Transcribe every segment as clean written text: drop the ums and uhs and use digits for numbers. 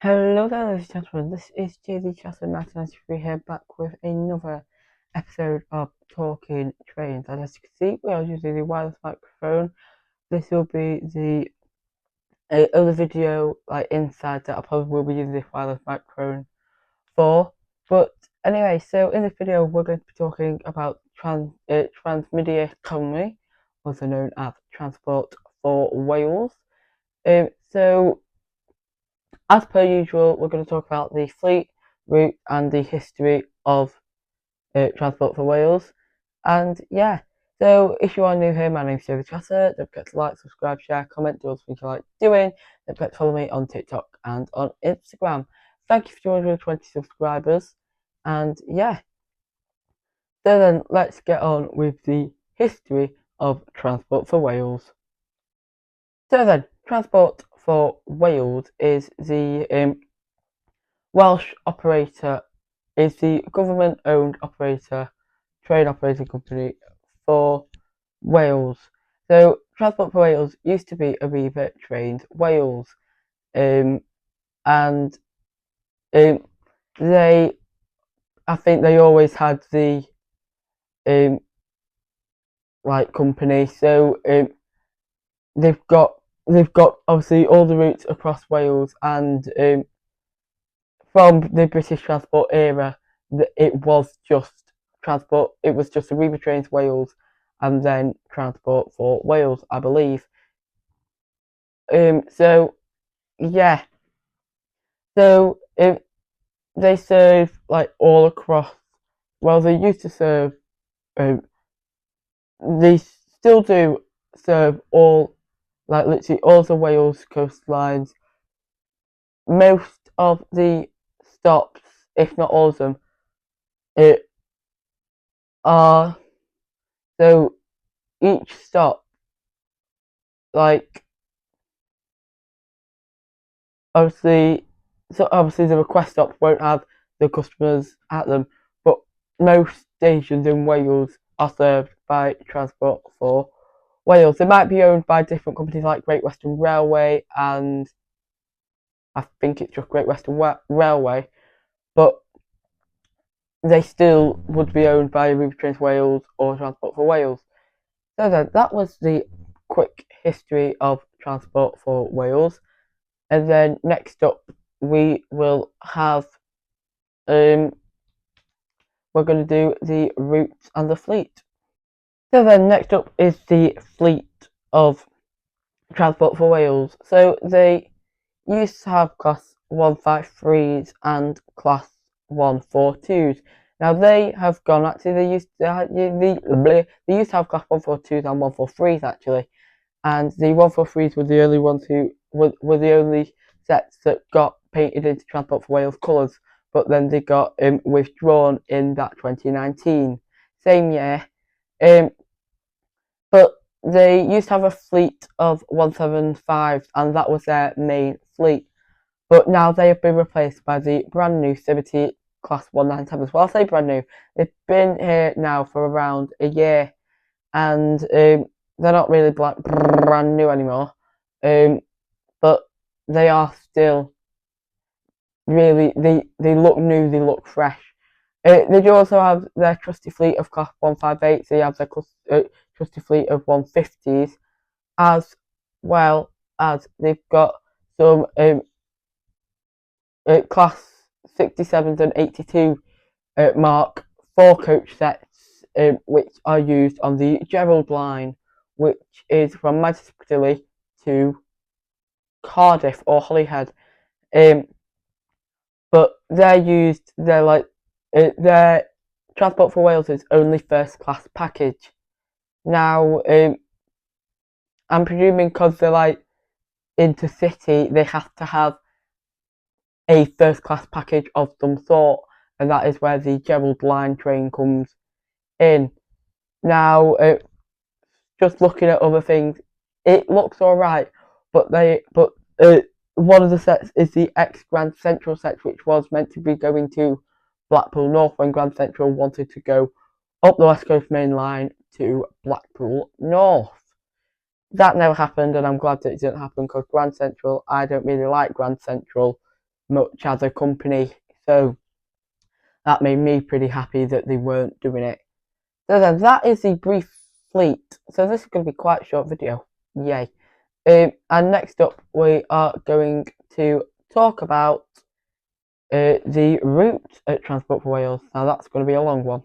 Hello there, ladies and gentlemen. This is JD Chasson 1993 here, back with another episode of Talking Trains. And as you can see, we are using the wireless microphone. This will be the other video inside that I probably will be using this wireless microphone for. But anyway, so in this video, we're going to be talking about Transmedia Economy, also known as Transport for Wales. So as per usual, we're going to talk about the fleet, route, and the history of Transport for Wales. And yeah, so if you are new here, my name's David Chatter. Don't forget to like, subscribe, share, comment, do all the things you like doing. Don't forget to follow me on TikTok and on Instagram. Thank you for joining with 20 subscribers. And yeah, so then let's get on with the history of Transport for Wales. So then, Transport for Wales is the Welsh operator, is the government-owned operator, train operating company for Wales. So Transport for Wales used to be Arriva Trains Wales, and um, I think they always had the um, company. So they've got they've got obviously all the routes across Wales, and from the British Transport era, it was just transport. It was just Arriva Trains Wales, and then Transport for Wales, I believe. So yeah, so they serve all across. Well, they used to serve. Um, they still do serve all, literally all the Wales coastlines. Most of the stops, if not all of them, it are so each stop, like obviously, obviously the request stops won't have the customers at them, but most stations in Wales are served by Transport for Wales. They might be owned by different companies like Great Western Railway, and I think it's just Great Western Railway, but they still would be owned by Arriva Trains Wales or Transport for Wales. So then, that was the quick history of Transport for Wales. And then next up, we will have um, we're going to do the routes and the fleet. So then next up is the fleet of Transport for Wales. So they used to have class 153s and class 142s. Now they have gone, actually they used to have class 142s and 143s actually, and the 143s were the only ones who were the only sets that got painted into Transport for Wales colours, but then they got withdrawn in that 2019 same year. Um, but they used to have a fleet of 175s, and that was their main fleet. But now they have been replaced by the brand new Civity Class 197s. Well, I say brand new, they've been here now for around a year, and they're not really brand new anymore. But they are still really, they look new, they look fresh. They do also have their trusty fleet of Class 158s, they have their trusty fleet of 150s, as well as they've got some Class 67s and 82 Mark 4 coach sets, which are used on the Gerald line, which is from Manchester Piccadilly to Cardiff or Holyhead. Um, but their Transport for Wales is only first class package. Now, I'm presuming because they're intercity, they have to have a first class package of some sort, and that is where the Gerald Line train comes in. Now, just looking at other things, it looks alright, but one of the sets is the ex Grand Central set, which was meant to be going to Blackpool North when Grand Central wanted to go up the West Coast Main Line to Blackpool North. That never happened, and I'm glad that it didn't happen because Grand Central, I don't really like Grand Central. much as a company. So that made me pretty happy that they weren't doing it. So then that is the brief fleet. So this is going to be quite a short video. Yay. And next up we are going to talk about the route at Transport for Wales. Now that's going to be a long one.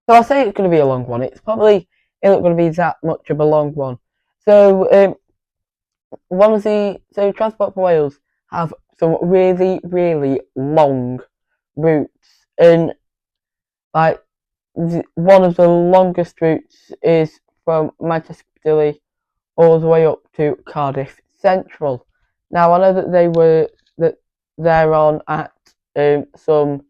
So I say it's going to be a long one. It's probably not going to be that much of a long one. So Transport for Wales have some really, really long routes, and like one of the longest routes is from Manchester Piccadilly all the way up to Cardiff Central. Now I know that they're on at some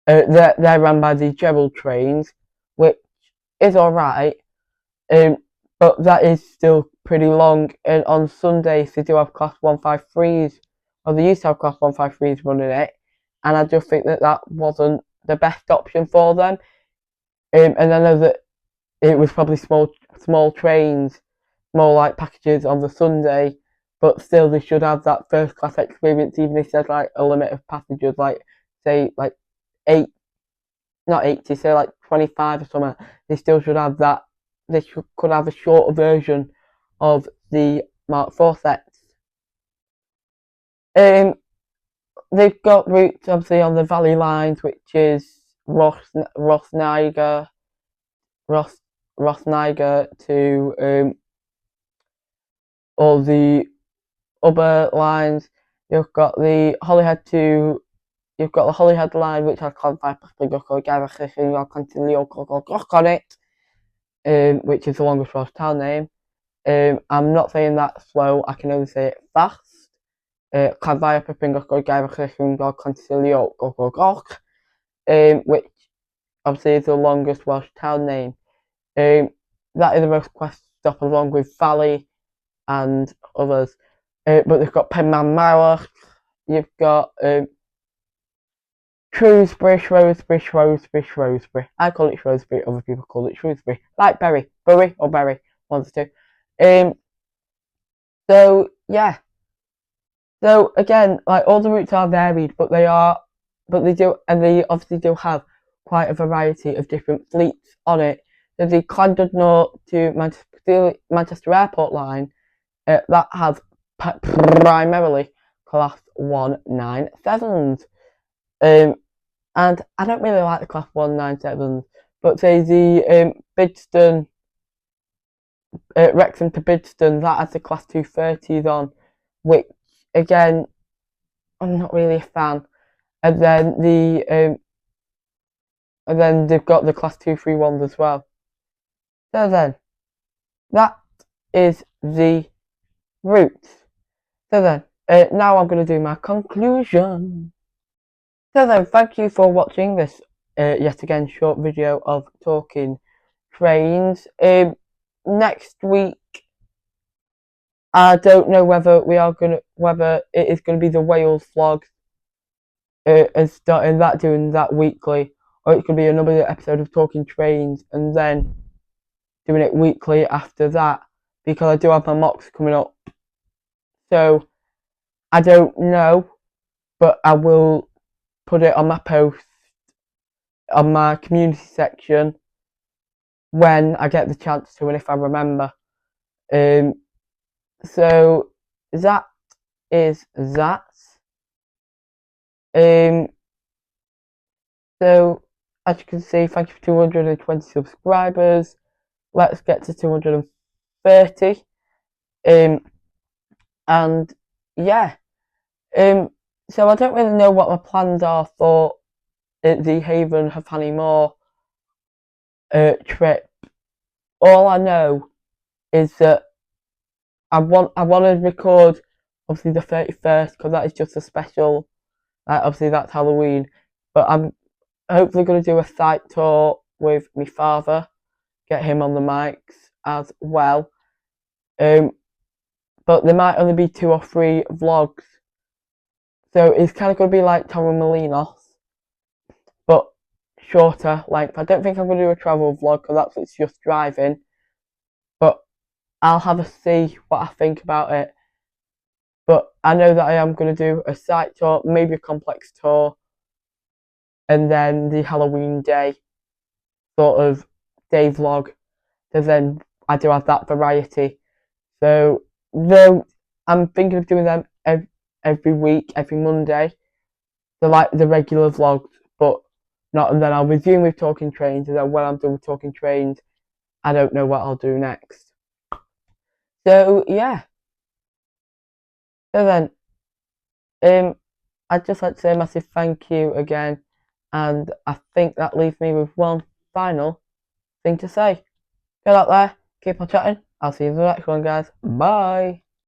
they're run by the Gerald trains, which is alright, but that is still pretty long. And on Sundays they do have Class 153s, or they used to have Class 153s running it, and I just think that that wasn't the best option for them. And I know that it was probably small trains, more like packages on the Sunday, but still they should have that first class experience, even if there's like a limit of passengers, like say like not 80, say like 25 or something. They still should have that. Could have a shorter version of the Mark 4 sets. They've got routes obviously on the Valley lines, which is Ross Niger to all the other lines. You've got the Holyhead line, which has Clonfire, on it, which is the longest Welsh town name. I'm not saying that slow, I can only say it fast. Clonfire, which obviously is the longest Welsh town name. That is the most quest stop, along with Valley and others. But they've got Penman, you've got Shrewsbury. I call it Shrewsbury, other people call it Shrewsbury. Like Bury, one of the two. So yeah. So again, like all the routes are varied, but they obviously do have quite a variety of different fleets on it. There's the Llandudno to Manchester Airport line that has primarily Class 197s. And I don't really like the Class 197s, but say the Bidston, Wrexham to Bidston, that has the Class 230s on, which again, I'm not really a fan. And then they've got the Class 231s as well. So then, that is the route. So then, now I'm going to do my conclusion. So then, thank you for watching this yet again short video of talking trains. Next week, I don't know whether it is going to be the Wales vlog, and starting that, doing that weekly, or it could be another episode of Talking Trains and then doing it weekly after that, because I do have my mocks coming up. So I don't know, but I will put it on my post on my community section when I get the chance to, and if I remember. So that is that. So as you can see, thank you for 220 subscribers. Let's get to 230. And yeah. So I don't really know what my plans are for the Haven Haffany Moor trip. All I know is that I want to record obviously the 31st, because that is just a special. Obviously that's Halloween, but I'm hopefully going to do a site tour with my father, get him on the mics as well. But there might only be 2 or 3 vlogs, so it's kind of going to be like Torremolinos, but shorter length. I don't think I'm going to do a travel vlog, because it's just driving, but I'll have a see what I think about it. But I know that I am going to do a site tour, maybe a complex tour, and then the Halloween day sort of day vlog. Because then I do have that variety. So though I'm thinking of doing them every week, every Monday, they're like the regular vlogs, but not. And then I'll resume with talking trains, and then when I'm done with talking trains, I don't know what I'll do next. So yeah. So then, I'd just like to say a massive thank you again, and I think that leaves me with one final thing to say. Go out there, keep on chatting. I'll see you in the next one, guys. Bye.